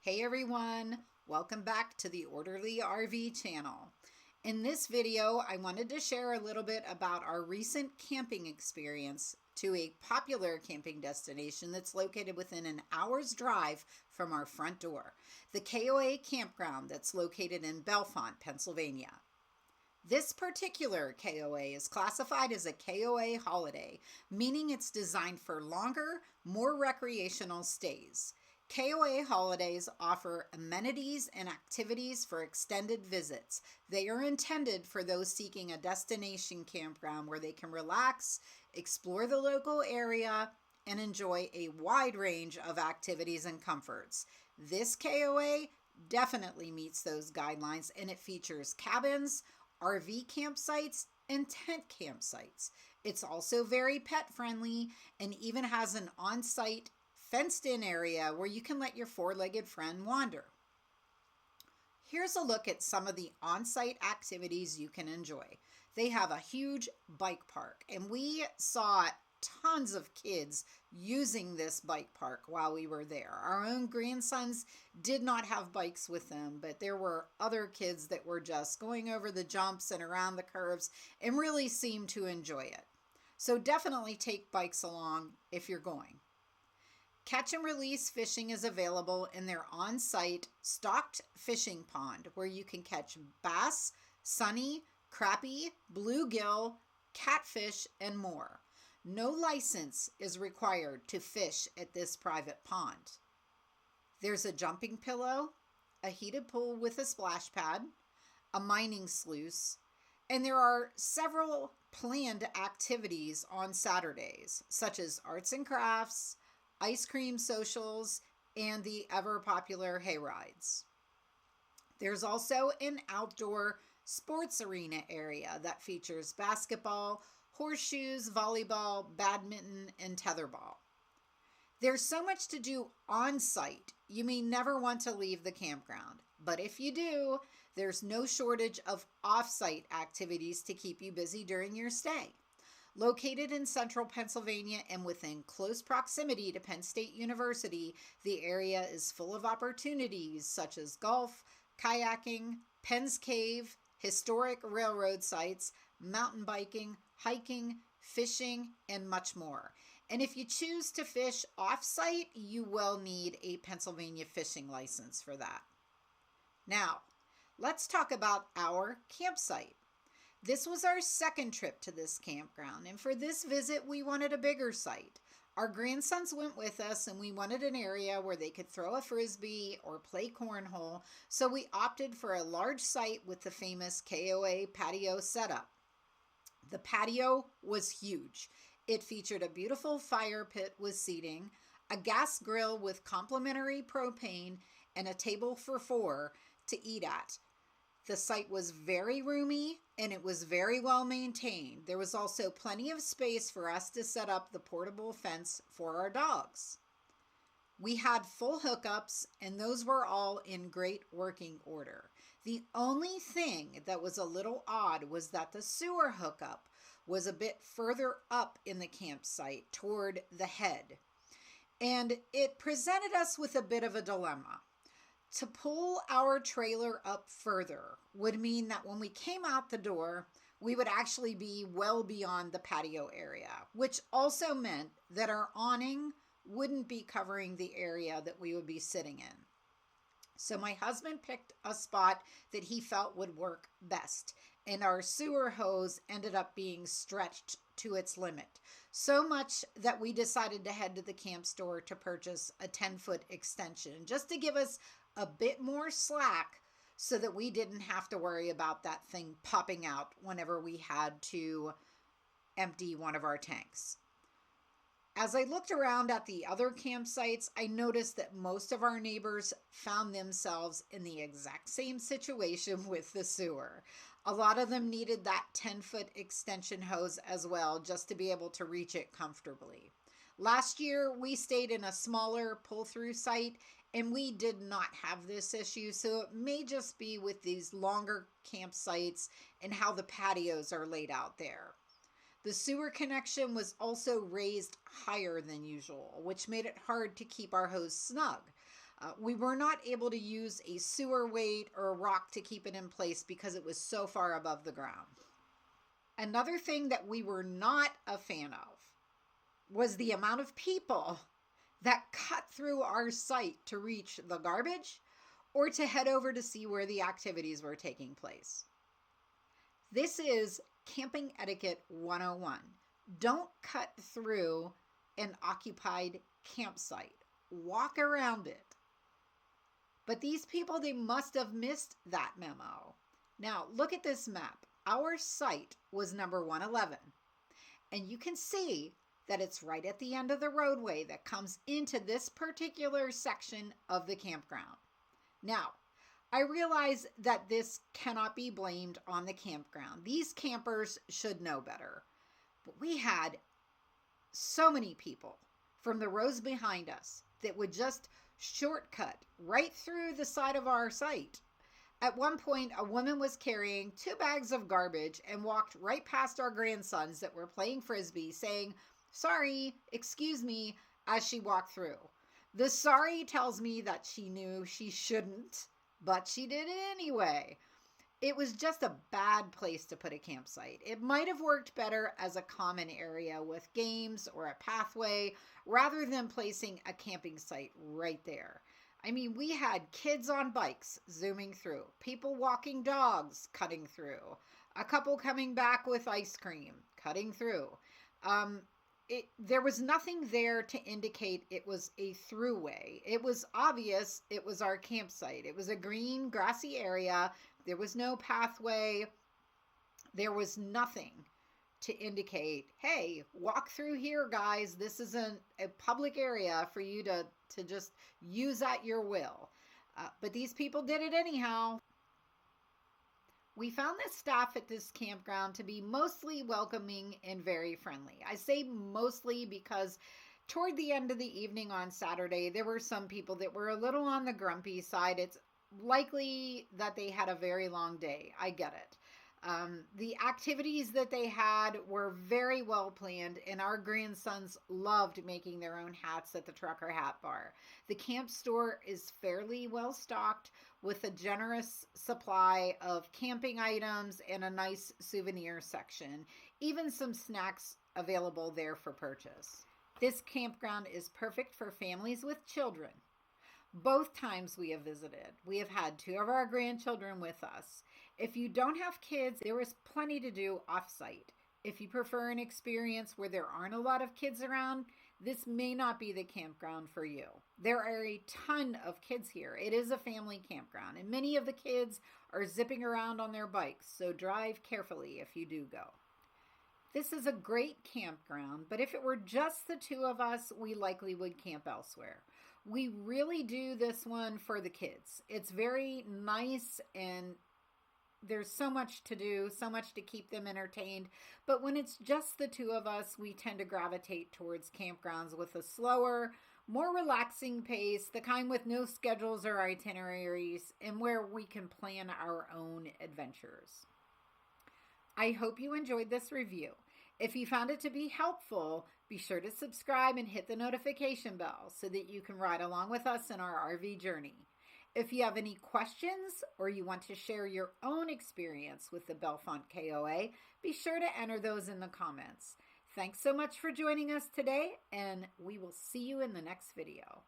Hey everyone, welcome back to the Orderly RV channel. In this video, I wanted to share a little bit about our recent camping experience to a popular camping destination that's located within an hour's drive from our front door, the KOA Campground that's located in Bellefonte, Pennsylvania. This particular KOA is classified as a KOA Holiday, meaning it's designed for longer, more recreational stays. KOA holidays offer amenities and activities for extended visits. They are intended for those seeking a destination campground where they can relax, explore the local area, and enjoy a wide range of activities and comforts. This KOA definitely meets those guidelines, and it features cabins, RV campsites, and tent campsites. It's also very pet friendly and even has an on-site fenced-in area where you can let your four-legged friend wander. Here's a look at some of the on-site activities you can enjoy. They have a huge bike park, and we saw tons of kids using this bike park while we were there. Our own grandsons did not have bikes with them, but there were other kids that were just going over the jumps and around the curves and really seemed to enjoy it. So definitely take bikes along if you're going. Catch and release fishing is available in their on-site stocked fishing pond where you can catch bass, sunny, crappie, bluegill, catfish, and more. No license is required to fish at this private pond. There's a jumping pillow, a heated pool with a splash pad, a mining sluice, and there are several planned activities on Saturdays, such as arts and crafts, ice cream socials, and the ever-popular hay rides. There's also an outdoor sports arena area that features basketball, horseshoes, volleyball, badminton, and tetherball. There's so much to do on-site, you may never want to leave the campground. But if you do, there's no shortage of off-site activities to keep you busy during your stay. Located in central Pennsylvania and within close proximity to Penn State University, the area is full of opportunities such as golf, kayaking, Penn's Cave, historic railroad sites, mountain biking, hiking, fishing, and much more. And if you choose to fish off-site, you will need a Pennsylvania fishing license for that. Now, let's talk about our campsite. This was our second trip to this campground, and for this visit, we wanted a bigger site. Our grandsons went with us, and we wanted an area where they could throw a frisbee or play cornhole, so we opted for a large site with the famous KOA patio setup. The patio was huge. It featured a beautiful fire pit with seating, a gas grill with complimentary propane, and a table for four to eat at. The site was very roomy and it was very well maintained. There was also plenty of space for us to set up the portable fence for our dogs. We had full hookups and those were all in great working order. The only thing that was a little odd was that the sewer hookup was a bit further up in the campsite toward the head. And it presented us with a bit of a dilemma. To pull our trailer up further would mean that when we came out the door, we would actually be well beyond the patio area, which also meant that our awning wouldn't be covering the area that we would be sitting in. So my husband picked a spot that he felt would work best, and our sewer hose ended up being stretched to its limit. So much that we decided to head to the camp store to purchase a 10-foot extension just to give us a bit more slack so that we didn't have to worry about that thing popping out whenever we had to empty one of our tanks. As I looked around at the other campsites, I noticed that most of our neighbors found themselves in the exact same situation with the sewer. A lot of them needed that 10-foot extension hose as well just to be able to reach it comfortably. Last year, we stayed in a smaller pull-through site and we did not have this issue, so it may just be with these longer campsites and how the patios are laid out there. The sewer connection was also raised higher than usual, which made it hard to keep our hose snug. We were not able to use a sewer weight or a rock to keep it in place because it was so far above the ground. Another thing that we were not a fan of was the amount of people that cut through our site to reach the garbage or to head over to see where the activities were taking place. This is Camping Etiquette 101. Don't cut through an occupied campsite. Walk around it. But these people, they must have missed that memo. Now, look at this map. Our site was number 111. And you can see that it's right at the end of the roadway that comes into this particular section of the campground. Now, I realize that this cannot be blamed on the campground. These campers should know better. But we had so many people from the rows behind us that would just shortcut right through the side of our site. At one point, a woman was carrying 2 bags of garbage and walked right past our grandsons that were playing frisbee saying, "Sorry, excuse me," as she walked through. The sorry tells me that she knew she shouldn't, but she did it anyway. It was just a bad place to put a campsite. It might have worked better as a common area with games or a pathway rather than placing a camping site right there. I mean, we had kids on bikes zooming through, people walking dogs cutting through, a couple coming back with ice cream cutting through. There was nothing there to indicate it was a throughway. It was obvious it was our campsite. It was a green, grassy area. There was no pathway. There was nothing to indicate, hey, walk through here, guys. This isn't a public area for you to just use at your will. But these people did it anyhow. We found the staff at this campground to be mostly welcoming and very friendly. I say mostly because toward the end of the evening on Saturday, there were some people that were a little on the grumpy side. It's likely that they had a very long day. I get it. The activities that they had were very well planned, and our grandsons loved making their own hats at the Trucker Hat Bar. The camp store is fairly well stocked with a generous supply of camping items and a nice souvenir section, even some snacks available there for purchase. This campground is perfect for families with children. Both times we have visited, we have had 2 of our grandchildren with us. If you don't have kids, there is plenty to do off-site. If you prefer an experience where there aren't a lot of kids around, this may not be the campground for you. There are a ton of kids here. It is a family campground, and many of the kids are zipping around on their bikes, so drive carefully if you do go. This is a great campground, but if it were just the 2 of us, we likely would camp elsewhere. We really do this one for the kids. It's very nice and there's so much to do, so much to keep them entertained. But when it's just the 2 of us, we tend to gravitate towards campgrounds with a slower, more relaxing pace, the kind with no schedules or itineraries, and where we can plan our own adventures. I hope you enjoyed this review. If you found it to be helpful, be sure to subscribe and hit the notification bell so that you can ride along with us in our RV journey. If you have any questions or you want to share your own experience with the Bellefonte KOA, be sure to enter those in the comments. Thanks so much for joining us today, and we will see you in the next video.